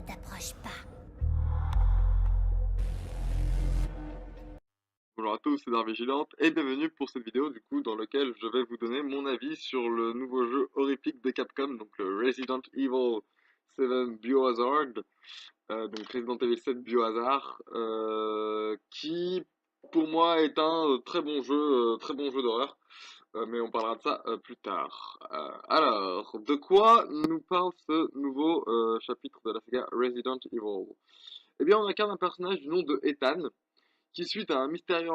t'approche pas. Bonjour à tous, c'est Darvigilante et bienvenue pour cette vidéo du coup dans laquelle je vais vous donner mon avis sur le nouveau jeu horrifique de Capcom, donc le Resident Evil 7 Biohazard, donc Resident Evil 7 Biohazard, qui pour moi est un très bon jeu d'horreur, mais on parlera de ça plus tard. Alors, de quoi nous parle ce nouveau chapitre de la saga Resident Evil? Eh bien, on incarne un personnage du nom de Ethan, qui suite à un mystérieux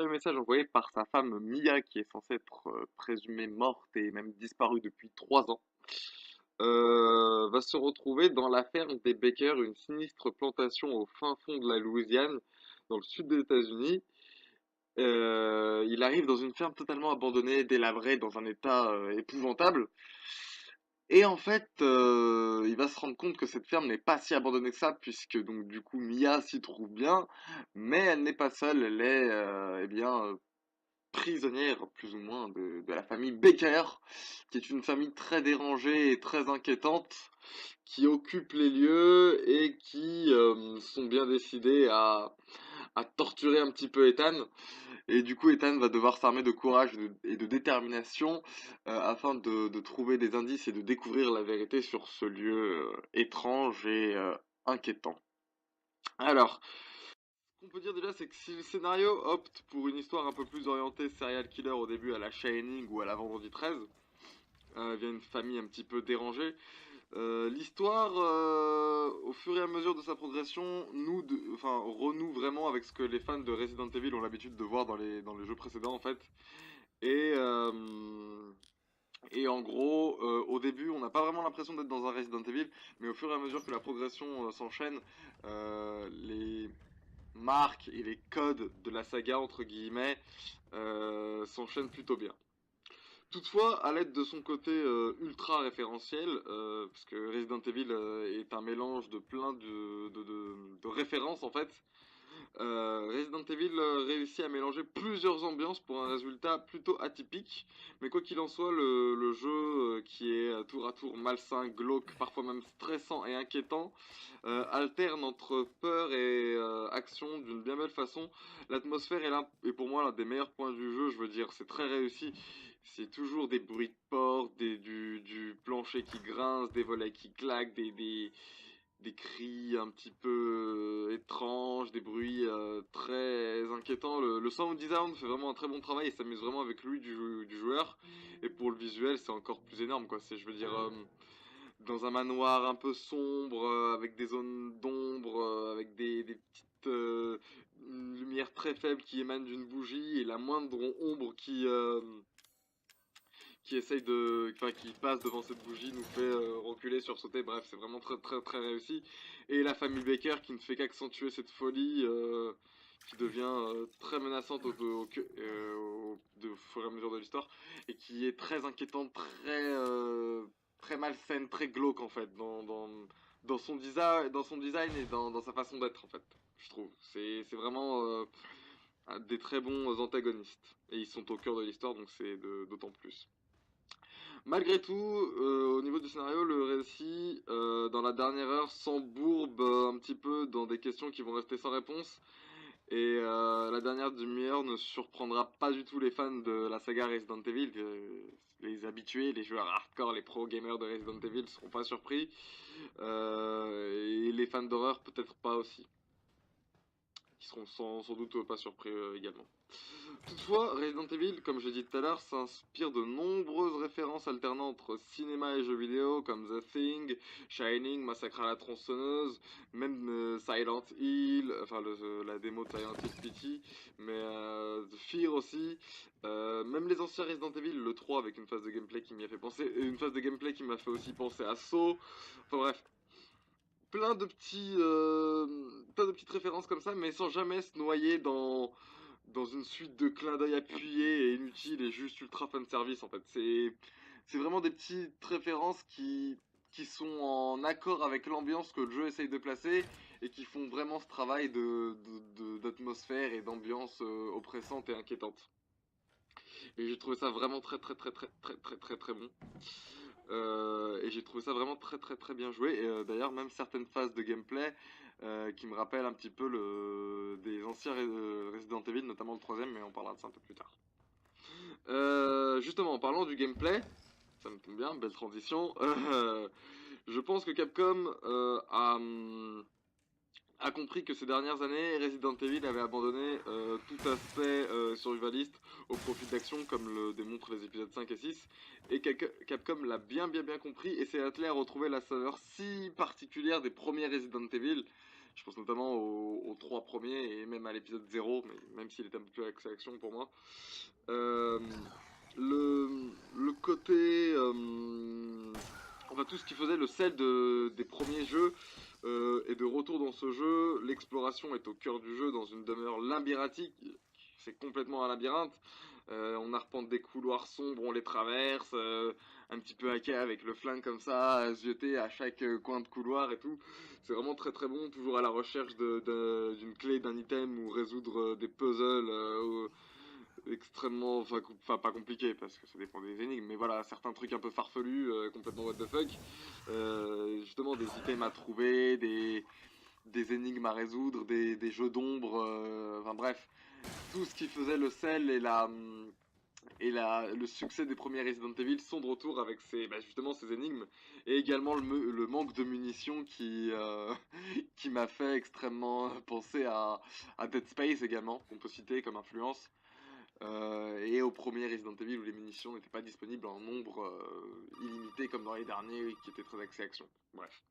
message envoyé par sa femme Mia, qui est censée être présumée morte et même disparue depuis 3 ans, va se retrouver dans la ferme des Baker, une sinistre plantation au fin fond de la Louisiane, dans le sud des États-Unis. Il arrive dans une ferme totalement abandonnée, délabrée, dans un état épouvantable. Et en fait, il va se rendre compte que cette ferme n'est pas si abandonnée que ça, puisque donc du coup Mia s'y trouve bien, mais elle n'est pas seule, elle est prisonnière plus ou moins de la famille Baker, qui est une famille très dérangée et très inquiétante, qui occupe les lieux et qui sont bien décidés à torturer un petit peu Ethan. Et du coup, Ethan va devoir s'armer de courage et de détermination afin de trouver des indices et de découvrir la vérité sur ce lieu étrange et inquiétant. Alors, ce qu'on peut dire déjà, c'est que si le scénario opte pour une histoire un peu plus orientée serial killer au début à la Shining ou à la Vendredi 13, via une famille un petit peu dérangée, l'histoire, au fur et à mesure de sa progression, renoue vraiment avec ce que les fans de Resident Evil ont l'habitude de voir dans les jeux précédents en fait. Et, euh, et en gros, au début, on n'a pas vraiment l'impression d'être dans un Resident Evil, mais au fur et à mesure que la progression s'enchaîne, les marques et les codes de la saga, entre guillemets, s'enchaînent plutôt bien. Toutefois, à l'aide de son côté ultra référentiel, parce que Resident Evil est un mélange de plein de références en fait, Resident Evil réussit à mélanger plusieurs ambiances pour un résultat plutôt atypique, mais quoi qu'il en soit, le jeu qui est tour à tour malsain, glauque, parfois même stressant et inquiétant, alterne entre peur et action d'une bien belle façon. L'atmosphère est pour moi l'un des meilleurs points du jeu, je veux dire, c'est très réussi. C'est toujours des bruits de porte, du plancher qui grince, des volets qui claquent, des cris un petit peu étranges, des bruits très inquiétants. Le sound design fait vraiment un très bon travail et s'amuse vraiment avec lui du joueur. Et pour le visuel, c'est encore plus énorme, quoi. C'est, je veux dire, dans un manoir un peu sombre, avec des zones d'ombre, avec des petites lumières très faibles qui émanent d'une bougie et la moindre ombre qui essaye qui passe devant cette bougie, nous fait reculer, sursauter. Bref, c'est vraiment très très très réussi. Et la famille Baker qui ne fait qu'accentuer cette folie, qui devient très menaçante au fur et à mesure de l'histoire, et qui est très inquiétante, très malsaine, très glauque en fait, dans son design et dans sa façon d'être en fait, je trouve. C'est vraiment des très bons antagonistes. Et ils sont au cœur de l'histoire, donc c'est d'autant plus. Malgré tout, au niveau du scénario, le récit, dans la dernière heure, s'embourbe un petit peu dans des questions qui vont rester sans réponse. Et la dernière demi-heure ne surprendra pas du tout les fans de la saga Resident Evil. Les habitués, les joueurs hardcore, les pro gamers de Resident Evil ne seront pas surpris. Et les fans d'horreur peut-être pas aussi. Qui seront sans doute pas surpris également. Toutefois, Resident Evil, comme je l'ai dit tout à l'heure, s'inspire de nombreuses références alternant entre cinéma et jeux vidéo comme The Thing, Shining, Massacre à la tronçonneuse, même Silent Hill, enfin la démo de Silent Hill Pity, mais The Fear aussi, même les anciens Resident Evil, le 3 avec une phase de gameplay qui m'y a fait penser, et une phase de gameplay qui m'a fait aussi penser à Saw, enfin bref, plein de petites références comme ça, mais sans jamais se noyer dans une suite de clins d'œil appuyés et inutiles et juste ultra fan service en fait. C'est vraiment des petites références qui sont en accord avec l'ambiance que le jeu essaye de placer et qui font vraiment ce travail d'atmosphère et d'ambiance oppressante et inquiétante. Et j'ai trouvé ça vraiment très très très très très très très très bon. Et j'ai trouvé ça vraiment très très très bien joué. Et d'ailleurs, même certaines phases de gameplay qui me rappellent un petit peu des anciens Resident Evil, notamment le troisième, mais on parlera de ça un peu plus tard. Justement, en parlant du gameplay, ça me tombe bien, belle transition. Je pense que Capcom a compris que ces dernières années, Resident Evil avait abandonné tout aspect survivaliste au profit d'action, comme le démontrent les épisodes 5 et 6. Et Capcom l'a bien compris et s'est attelé à retrouver la saveur si particulière des premiers Resident Evil. Je pense notamment aux trois premiers et même à l'épisode 0, mais même s'il était un peu plus axé action pour moi. Euh, le côté... enfin, tout ce qui faisait le sel des premiers jeux est de retour dans ce jeu. L'exploration est au cœur du jeu dans une demeure labyrinthique. C'est complètement un labyrinthe. On arpente des couloirs sombres, on les traverse, un petit peu hacké avec le flingue comme ça, à zioter à chaque coin de couloir et tout. C'est vraiment très très bon, toujours à la recherche d'une clé, d'un item ou résoudre des puzzles extrêmement, enfin pas compliqués parce que ça dépend des énigmes, mais voilà, certains trucs un peu farfelus, complètement what the fuck. Justement des items à trouver, des énigmes à résoudre, des jeux d'ombre, enfin bref, tout ce qui faisait le sel le succès des premiers Resident Evil sont de retour avec justement ces énigmes et également le manque de munitions qui m'a fait extrêmement penser à Dead Space également, qu'on peut citer comme influence. Et au premier Resident Evil où les munitions n'étaient pas disponibles en nombre illimité comme dans les derniers qui étaient très axés action. Bref.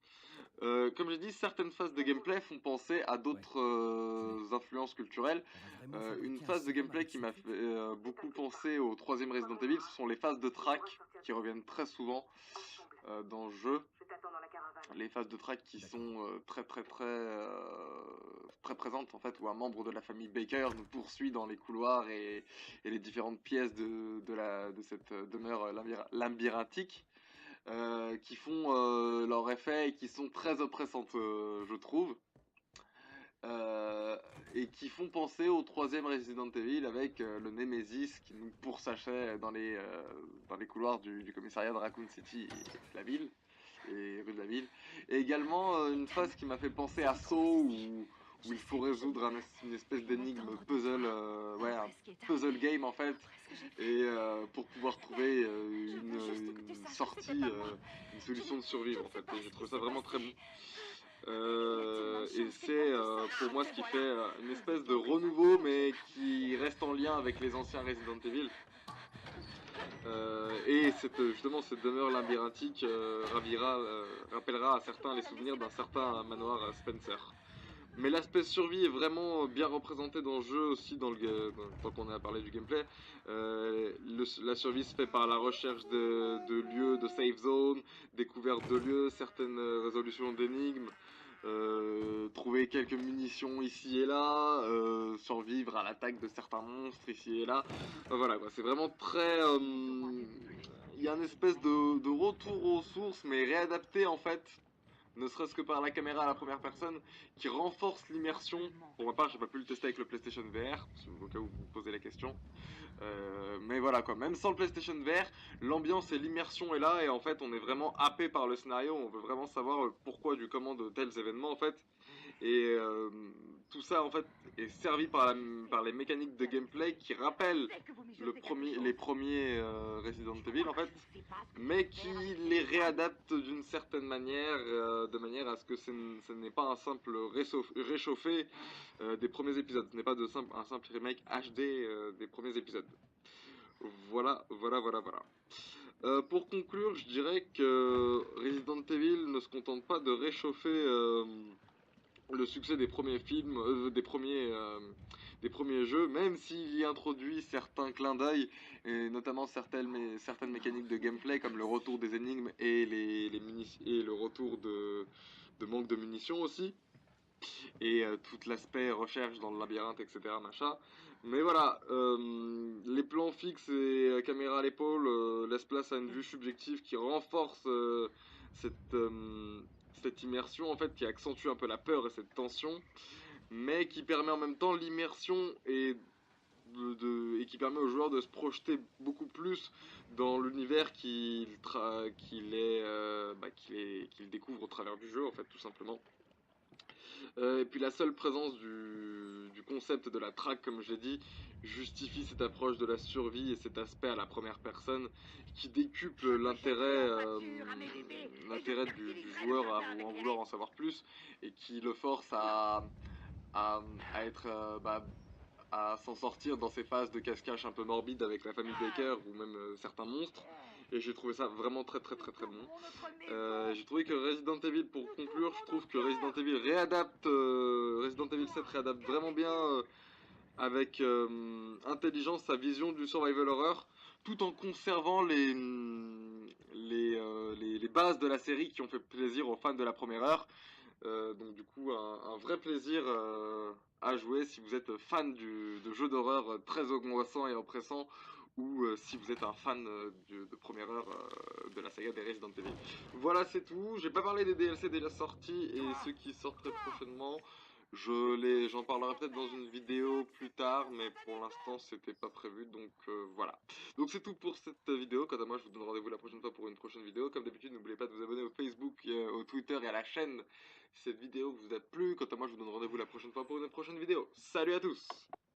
Comme j'ai dit, certaines phases de gameplay font penser à Ouais, d'autres tenez, influences culturelles. on va vraiment Une fabriquer un phase de sérum gameplay avec qui ces m'a cubes. fait beaucoup penser au troisième Resident Evil, ce sont les phases de track qui reviennent très souvent dans le jeu. Les phases de track qui D'accord. sont très présentes en fait, où un membre de la famille Baker nous poursuit dans les couloirs et les différentes pièces de cette demeure labyrinthique qui font leur effet et qui sont très oppressantes, je trouve. Euh, et qui font penser au troisième Resident Evil avec le Nemesis qui nous pourchassait dans les couloirs du commissariat de Raccoon City et la ville, et rue de la ville. Et également une phase qui m'a fait penser à Saw où il faut résoudre une espèce d'énigme puzzle, ouais, un puzzle game en fait, et pour pouvoir trouver une sortie, une solution de survivre en fait. Et j'ai trouvé ça vraiment très bon. Et c'est pour moi ce qui fait une espèce de renouveau, mais qui reste en lien avec les anciens Resident Evil. Justement cette demeure labyrinthique rappellera à certains les souvenirs d'un certain manoir Spencer. Mais l'aspect survie est vraiment bien représenté dans le jeu aussi, tant qu'on a parlé du gameplay. La survie se fait par la recherche de lieux, de safe zone, découverte de lieux, certaines résolutions d'énigmes, trouver quelques munitions ici et là, survivre à l'attaque de certains monstres ici et là. Voilà quoi, c'est vraiment très... Il y a une espèce de retour aux sources, mais réadapté en fait ne serait-ce que par la caméra à la première personne, qui renforce l'immersion. Pour ma part, j'ai pas pu le tester avec le PlayStation VR, au cas où vous vous posez la question. Mais voilà quoi, même sans le PlayStation VR, l'ambiance et l'immersion est là et en fait on est vraiment happé par le scénario, on veut vraiment savoir le pourquoi du comment de tels événements en fait. Et tout ça en fait est servi par les mécaniques de gameplay qui rappellent les premiers Resident Evil en fait, mais qui les réadaptent d'une certaine manière, de manière à ce que ce n'est pas un simple réchauffé des premiers épisodes, ce n'est pas un simple remake HD des premiers épisodes. Voilà. Pour conclure, je dirais que Resident Evil ne se contente pas de réchauffer le succès des premiers films, des premiers jeux, même s'il y introduit certains clins d'œil, et notamment certaines mécaniques de gameplay, comme le retour des énigmes et et le retour de manque de munitions aussi, et tout l'aspect recherche dans le labyrinthe, etc. Machin. Mais voilà, les plans fixes et caméra à l'épaule laissent place à une vue subjective qui renforce cette, euh, cette immersion en fait, qui accentue un peu la peur et cette tension, mais qui permet en même temps l'immersion et et qui permet aux joueurs de se projeter beaucoup plus dans l'univers qu'il découvre au travers du jeu, en fait, tout simplement. Et puis la seule présence du concept de la track, comme je l'ai dit, justifie cette approche de la survie et cet aspect à la première personne qui décuple l'intérêt du joueur à en vouloir en savoir plus et qui le force à être à s'en sortir dans ces phases de cache-cache un peu morbides avec la famille Baker ou même certains monstres. Et j'ai trouvé ça vraiment très bon. J'ai trouvé que Resident Evil, pour conclure, je trouve que Resident Evil 7 réadapte vraiment bien avec intelligence sa vision du survival horror, tout en conservant les bases de la série qui ont fait plaisir aux fans de la première heure. Donc du coup, un vrai plaisir à jouer si vous êtes fan de jeux d'horreur très angoissants et oppressants, ou si vous êtes un fan de première heure de la saga des Resident Evil. Voilà, c'est tout. J'ai pas parlé des DLC déjà sortis et ceux qui sortent très prochainement. J'en parlerai peut-être dans une vidéo plus tard, mais pour l'instant c'était pas prévu, donc voilà. Donc c'est tout pour cette vidéo. Quant à moi, je vous donne rendez-vous la prochaine fois pour une prochaine vidéo. Comme d'habitude, n'oubliez pas de vous abonner au Facebook, au Twitter et à la chaîne si cette vidéo vous a plu. Quant à moi, je vous donne rendez-vous la prochaine fois pour une prochaine vidéo. Salut à tous!